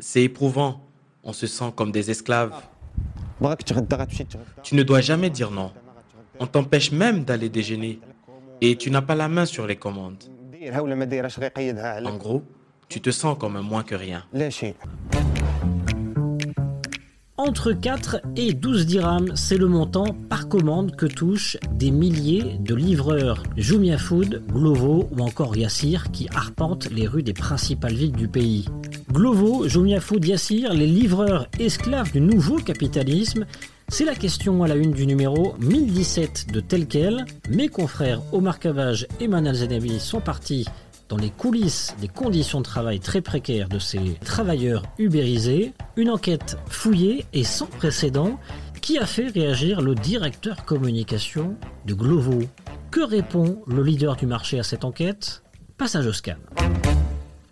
C'est éprouvant. On se sent comme des esclaves. Tu ne dois jamais dire non. On t'empêche même d'aller déjeuner. Et tu n'as pas la main sur les commandes. En gros, tu te sens comme un moins que rien. Entre 4 et 12 dirhams, c'est le montant par commande que touchent des milliers de livreurs Jumia Food, Glovo ou encore Yassir qui arpentent les rues des principales villes du pays. Glovo, Jumia Food, Yassir, les livreurs esclaves du nouveau capitalisme, c'est la question à la une du numéro 1017 de Tel Quel. Mes confrères Omar Kavage et Manal Zenabi sont partis dans les coulisses des conditions de travail très précaires de ces travailleurs ubérisés. Une enquête fouillée et sans précédent qui a fait réagir le directeur communication de Glovo. Que répond le leader du marché à cette enquête ? Passage au scan.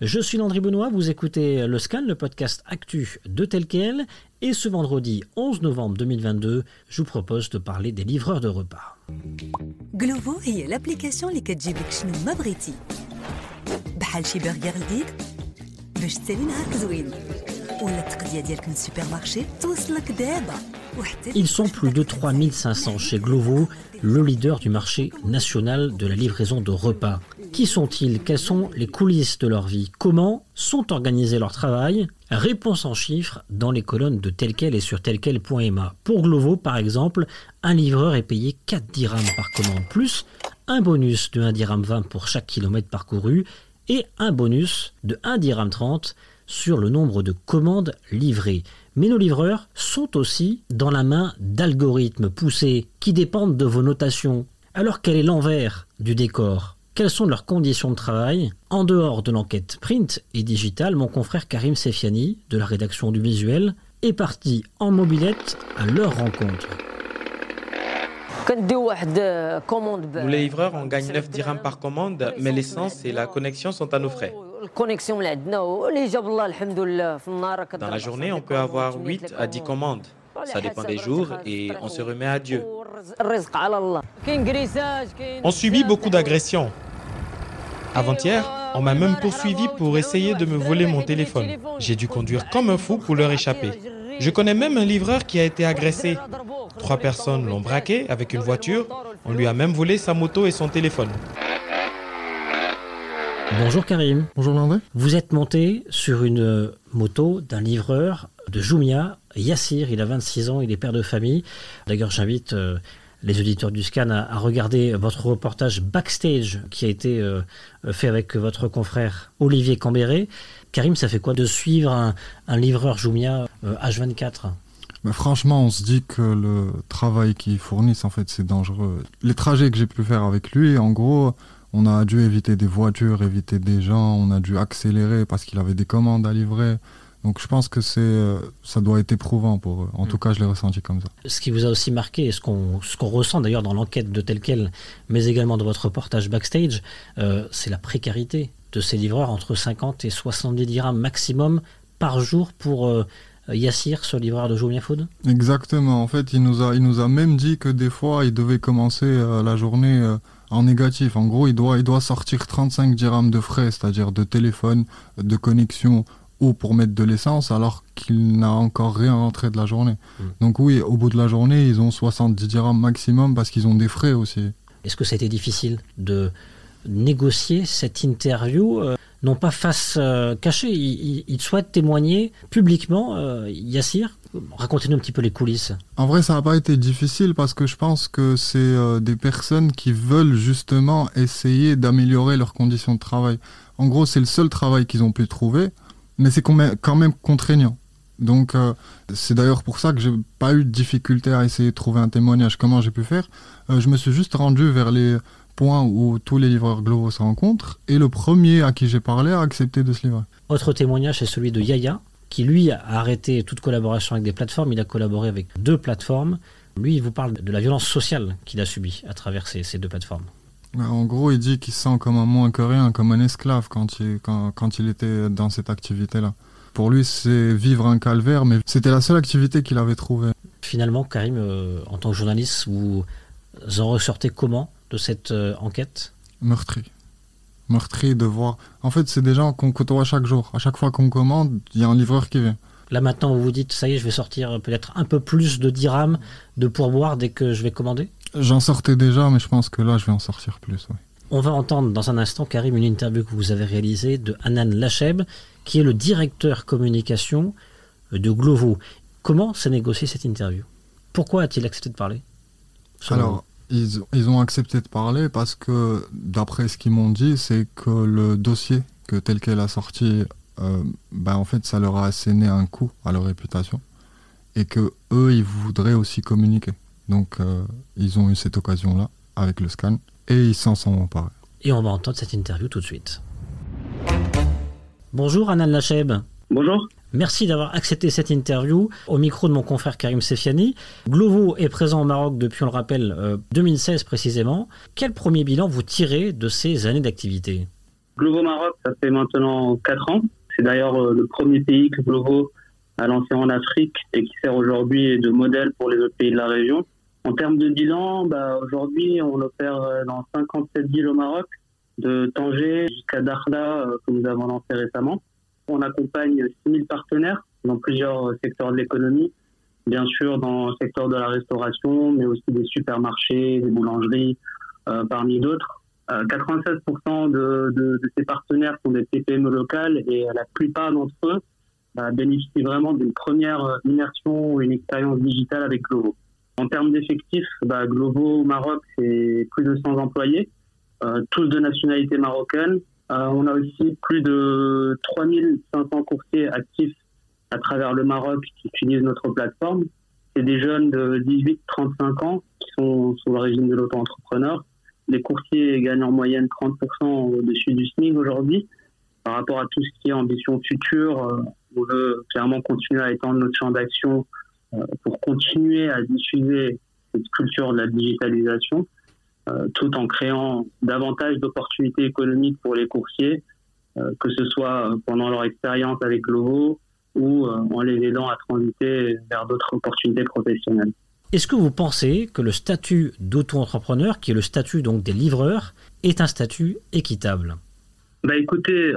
Je suis Landry Benoît, vous écoutez le Scan, le podcast actu de Tel Quel. Et ce vendredi 11 novembre 2022, je vous propose de parler des livreurs de repas. Glovo هي l'application اللي كتجيب لك شنو ما بغيتي. بحال شي برجر جديد باش تسالي نهارك زوين. ولا التقضيه ديالك من السوبر مارشي توصلك دابا. Ils sont plus de 3500 chez Glovo, le leader du marché national de la livraison de repas. Qui sont-ils ? Quelles sont les coulisses de leur vie ? Comment sont organisés leur travail ? Réponse en chiffres dans les colonnes de Tel Quel et sur telquel.ma. Pour Glovo, par exemple, un livreur est payé 4 dirhams par commande, plus un bonus de 1 dirham 20 pour chaque kilomètre parcouru et un bonus de 1 dirham 30 sur le nombre de commandes livrées. Mais nos livreurs sont aussi dans la main d'algorithmes poussés qui dépendent de vos notations. Alors quel est l'envers du décor ? Quelles sont leurs conditions de travail ? En dehors de l'enquête print et digitale, mon confrère Karim Sefiani, de la rédaction du Visuel, est parti en mobilette à leur rencontre. Nous, les livreurs, on gagne 9 dirhams par commande, mais l'essence et la connexion sont à nos frais. Dans la journée, on peut avoir 8 à 10 commandes. Ça dépend des jours et on se remet à Dieu. On subit beaucoup d'agressions. Avant-hier, on m'a même poursuivi pour essayer de me voler mon téléphone. J'ai dû conduire comme un fou pour leur échapper. Je connais même un livreur qui a été agressé. 3 personnes l'ont braqué avec une voiture. On lui a même volé sa moto et son téléphone. Bonjour Karim. Bonjour Landry. Vous êtes monté sur une moto d'un livreur de Jumia, Yassir. Il a 26 ans, il est père de famille. D'ailleurs, j'invite les auditeurs du Scan à regarder votre reportage backstage qui a été fait avec votre confrère Olivier Cambéré. Karim, ça fait quoi de suivre un livreur Jumia H24 ? Mais franchement, on se dit que le travail qu'ils fournissent, en fait, c'est dangereux. Les trajets que j'ai pu faire avec lui, en gros, on a dû éviter des voitures, éviter des gens, on a dû accélérer parce qu'il avait des commandes à livrer. Donc je pense que ça doit être éprouvant pour eux. En tout cas, je l'ai ressenti comme ça. Ce qui vous a aussi marqué, et ce qu'on ressent d'ailleurs dans l'enquête de Tel Quel, mais également dans votre reportage backstage, c'est la précarité de ces livreurs, entre 50 et 70 dirhams maximum par jour pour Yassir, ce livreur de Jumia Food. Exactement. En fait, il nous a même dit que des fois, il devait commencer la journée en négatif. En gros, il doit sortir 35 dirhams de frais, c'est-à-dire de téléphone, de connexion, ou pour mettre de l'essence alors qu'il n'a encore rien rentré de la journée. Donc oui, au bout de la journée, ils ont 70 dirhams maximum parce qu'ils ont des frais aussi. Est-ce que ça a été difficile de négocier cette interview non pas face cachée, il souhaite témoigner publiquement, Yassir. Racontez-nous un petit peu les coulisses. En vrai, ça n'a pas été difficile parce que je pense que c'est des personnes qui veulent justement essayer d'améliorer leurs conditions de travail. En gros, c'est le seul travail qu'ils ont pu trouver, mais c'est quand même contraignant. Donc c'est d'ailleurs pour ça que j'ai pas eu de difficulté à essayer de trouver un témoignage. Comment j'ai pu faire ? Je me suis juste rendu vers les points où tous les livreurs Glovo se rencontrent et le premier à qui j'ai parlé a accepté de se livrer. Autre témoignage, c'est celui de Yaya, qui lui a arrêté toute collaboration avec des plateformes. Il a collaboré avec 2 plateformes. Lui, il vous parle de la violence sociale qu'il a subie à travers ces 2 plateformes. En gros, il dit qu'il se sent comme un moins que rien, comme un esclave quand il était dans cette activité-là. Pour lui, c'est vivre un calvaire, mais c'était la seule activité qu'il avait trouvée. Finalement, Karim, en tant que journaliste, vous en ressortez comment de cette enquête ? Meurtri. meurtri de voir. En fait, c'est des gens qu'on côtoie chaque jour. À chaque fois qu'on commande, il y a un livreur qui vient. Là maintenant, vous vous dites, ça y est, je vais sortir peut-être un peu plus de dirhams de pourboire dès que je vais commander? J'en sortais déjà, mais je pense que là, je vais en sortir plus. Oui. On va entendre dans un instant, Karim, une interview que vous avez réalisée de Hanan Lacheb, qui est le directeur communication de Glovo. Comment s'est négociée cette interview? Pourquoi a-t-il accepté de parler? Alors, ils ont accepté de parler parce que, d'après ce qu'ils m'ont dit, c'est que le dossier que tel qu'elle a sorti, en fait, ça leur a asséné un coup à leur réputation et que eux, ils voudraient aussi communiquer. Donc, ils ont eu cette occasion-là avec le scan et ils s'en sont emparés. Et on va entendre cette interview tout de suite. Bonjour Hanan Lacheb. Bonjour. Merci d'avoir accepté cette interview. Au micro de mon confrère Karim Sefiani. Glovo est présent au Maroc depuis, on le rappelle, 2016 précisément. Quel premier bilan vous tirez de ces années d'activité? Glovo Maroc, ça fait maintenant 4 ans. C'est d'ailleurs le premier pays que Glovo a lancé en Afrique et qui sert aujourd'hui de modèle pour les autres pays de la région. En termes de bilan, aujourd'hui, on opère dans 57 villes au Maroc, de Tanger jusqu'à Dakhla, que nous avons lancé récemment. On accompagne 6000 partenaires dans plusieurs secteurs de l'économie, bien sûr dans le secteur de la restauration, mais aussi des supermarchés, des boulangeries, parmi d'autres. 96% de ces partenaires sont des TPME locales et la plupart d'entre eux bénéficient vraiment d'une première immersion ou une expérience digitale avec Glovo. En termes d'effectifs, Glovo au Maroc, c'est plus de 100 employés, tous de nationalité marocaine. On a aussi plus de 3500 coursiers actifs à travers le Maroc qui utilisent notre plateforme. C'est des jeunes de 18-35 ans qui sont sous le régime de l'auto-entrepreneur. Les coursiers gagnent en moyenne 30% au-dessus du SMIC aujourd'hui. Par rapport à tout ce qui est ambition future, on veut clairement continuer à étendre notre champ d'action pour continuer à diffuser cette culture de la digitalisation, tout en créant davantage d'opportunités économiques pour les coursiers, que ce soit pendant leur expérience avec Glovo ou en les aidant à transiter vers d'autres opportunités professionnelles. Est-ce que vous pensez que le statut d'auto-entrepreneur, qui est le statut donc des livreurs, est un statut équitable? Écoutez,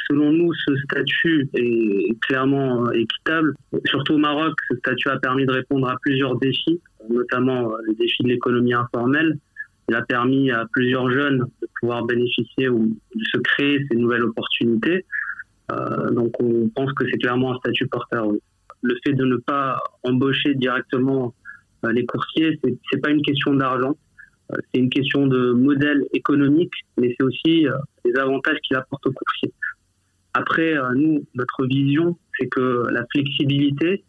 selon nous, ce statut est clairement équitable. Surtout au Maroc, ce statut a permis de répondre à plusieurs défis, notamment les défis de l'économie informelle. Il a permis à plusieurs jeunes de pouvoir bénéficier ou de se créer ces nouvelles opportunités. Donc on pense que c'est clairement un statut porteur. Le fait de ne pas embaucher directement les coursiers, c'est pas une question d'argent, c'est une question de modèle économique, mais c'est aussi les avantages qu'il apporte aux coursiers. Après, nous, notre vision, c'est que la flexibilité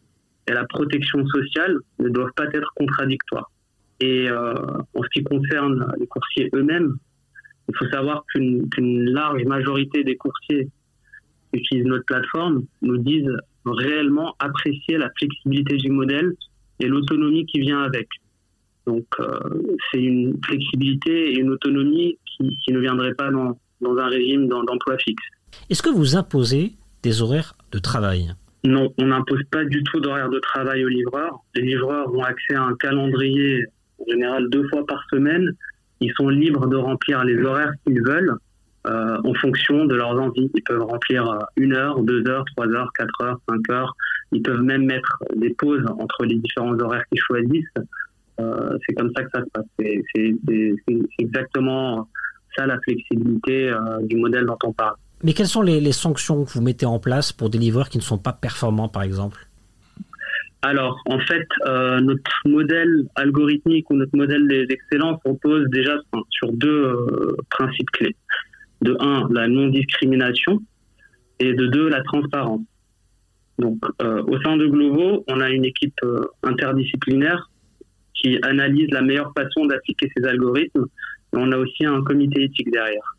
et la protection sociale ne doivent pas être contradictoires. Et en ce qui concerne les coursiers eux-mêmes, il faut savoir qu'une large majorité des coursiers qui utilisent notre plateforme nous disent réellement apprécier la flexibilité du modèle et l'autonomie qui vient avec. Donc, c'est une flexibilité et une autonomie qui ne viendraient pas dans un régime d'emploi fixe. Est-ce que vous imposez des horaires de travail? Non, on n'impose pas du tout d'horaire de travail aux livreurs. Les livreurs ont accès à un calendrier, en général 2 fois par semaine. Ils sont libres de remplir les horaires qu'ils veulent en fonction de leurs envies. Ils peuvent remplir 1 heure, 2 heures, 3 heures, 4 heures, 5 heures. Ils peuvent même mettre des pauses entre les différents horaires qu'ils choisissent. C'est comme ça que ça se passe. C'est exactement ça la flexibilité du modèle dont on parle. Mais quelles sont les sanctions que vous mettez en place pour des livreurs qui ne sont pas performants, par exemple? Alors, en fait, notre modèle algorithmique ou notre modèle d'excellence repose déjà sur 2 principes clés. De 1, la non-discrimination, et de 2, la transparence. Donc, au sein de Glovo, on a une équipe interdisciplinaire qui analyse la meilleure façon d'appliquer ces algorithmes. Et on a aussi un comité éthique derrière.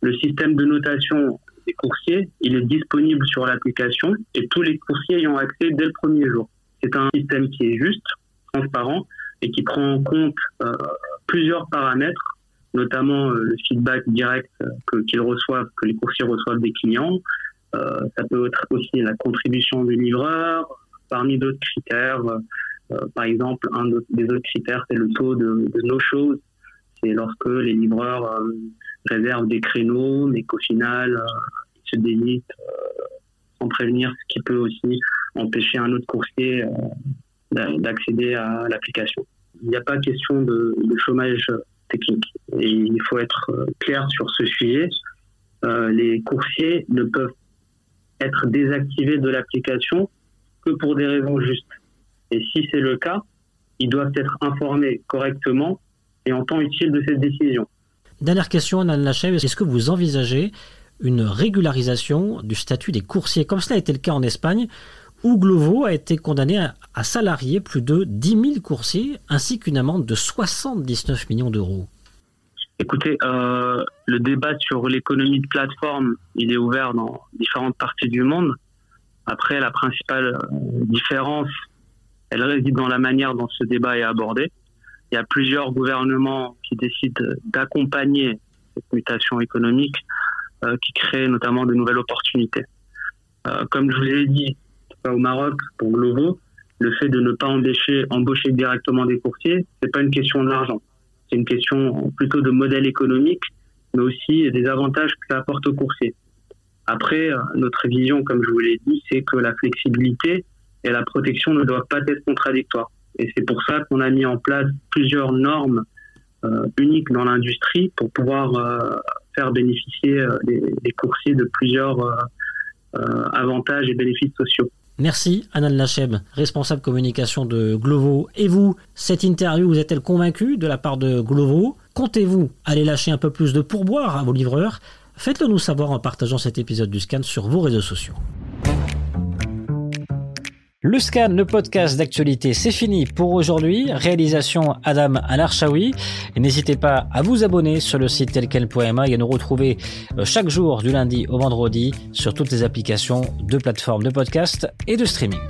Le système de notation des coursiers, il est disponible sur l'application et tous les coursiers y ont accès dès le premier jour. C'est un système qui est juste, transparent et qui prend en compte plusieurs paramètres, notamment le feedback direct que les coursiers reçoivent des clients. Ça peut être aussi la contribution du livreur, parmi d'autres critères. Par exemple, des autres critères, c'est le taux de no-shows. C'est lorsque les livreurs réservent des créneaux, mais qu'au final, ils se délite sans prévenir, ce qui peut aussi empêcher un autre coursier d'accéder à l'application. Il n'y a pas question de chômage technique. Et il faut être clair sur ce sujet. Les coursiers ne peuvent être désactivés de l'application que pour des raisons justes. Et si c'est le cas, ils doivent être informés correctement et en temps utile de cette décision. Dernière question, Hanan Lacheb, est-ce que vous envisagez une régularisation du statut des coursiers, comme cela a été le cas en Espagne, où Glovo a été condamné à salarier plus de 10 000 coursiers, ainsi qu'une amende de 79 millions d'euros? Écoutez, le débat sur l'économie de plateforme, il est ouvert dans différentes parties du monde. Après, la principale différence, elle réside dans la manière dont ce débat est abordé. Il y a plusieurs gouvernements qui décident d'accompagner cette mutation économique qui crée notamment de nouvelles opportunités. Comme je vous l'ai dit, au Maroc, pour Glovo, le fait de ne pas embaucher directement des coursiers, c'est pas une question d'argent. C'est une question plutôt de modèle économique, mais aussi des avantages que ça apporte aux coursiers. Après, notre vision, comme je vous l'ai dit, c'est que la flexibilité et la protection ne doivent pas être contradictoires. Et c'est pour ça qu'on a mis en place plusieurs normes uniques dans l'industrie pour pouvoir faire bénéficier les coursiers de plusieurs avantages et bénéfices sociaux. Merci Hanan Lacheb, responsable communication de Glovo. Et vous, cette interview vous est-elle convaincue de la part de Glovo? Comptez-vous aller lâcher un peu plus de pourboire à vos livreurs? Faites-le nous savoir en partageant cet épisode du Scan sur vos réseaux sociaux. Le Scan, le podcast d'actualité, c'est fini pour aujourd'hui. Réalisation Adam Al-Arshawi. Et n'hésitez pas à vous abonner sur le site telquel.ma et à nous retrouver chaque jour du lundi au vendredi sur toutes les applications de plateformes de podcast et de streaming.